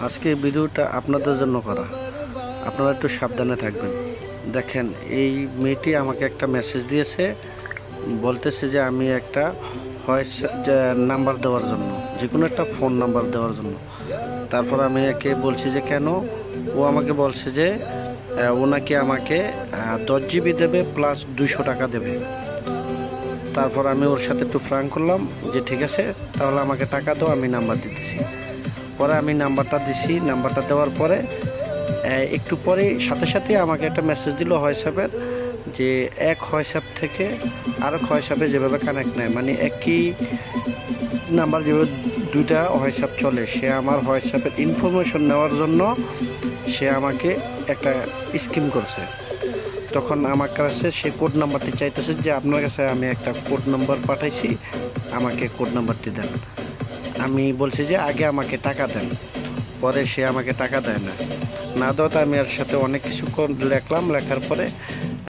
আজকে এই ভিডিওটা আপনাদের জন্য করা। আপনারা একটু সাবধানে থাকবেন। দেখেন, এই মেয়েটি আমাকে একটা মেসেজ দিয়েছে, বলতেছে যে আমি একটা ভয়েস নাম্বার দেওয়ার জন্য, যে কোনো একটা ফোন নাম্বার দেওয়ার জন্য। তারপর আমি একে বলছি যে কেন। ও আমাকে বলছে যে ও নাকি আমাকে 10 GB দেবে প্লাস 200 টাকা দেবে। তারপর আমি ওর সাথে একটু ফ্রাঙ্ক করলাম যে ঠিক আছে, তাহলে আমাকে টাকা দাও, আমি নাম্বার দিতেছি। পরে আমি নাম্বারটা দিছি। নাম্বারটা দেওয়ার পরে একটু পরে সাথে সাথে আমাকে একটা মেসেজ দিল হোয়াটসঅ্যাপের, যে এক হোয়াটসঅ্যাপ থেকে আরেক হোয়াটসঅ্যাপে যেভাবে কানেক্ট নেয়, মানে একই নাম্বার যেভাবে দুইটা হোয়াটসঅ্যাপ চলে, সে আমার হোয়াটসঅ্যাপের ইনফরমেশন নেওয়ার জন্য সে আমাকে একটা স্কিম করছে। তখন আমার কাছে সে কোড নাম্বারটি চাইতেছে, যে আপনার কাছে আমি একটা কোড নাম্বার পাঠাইছি, আমাকে কোড নাম্বারটি দেন। আমি বলছি যে আগে আমাকে টাকা দেন। পরে সে আমাকে টাকা দেয় না। না দেওয়াতে আমি এর সাথে অনেক কিছু লেখলাম। লেখার পরে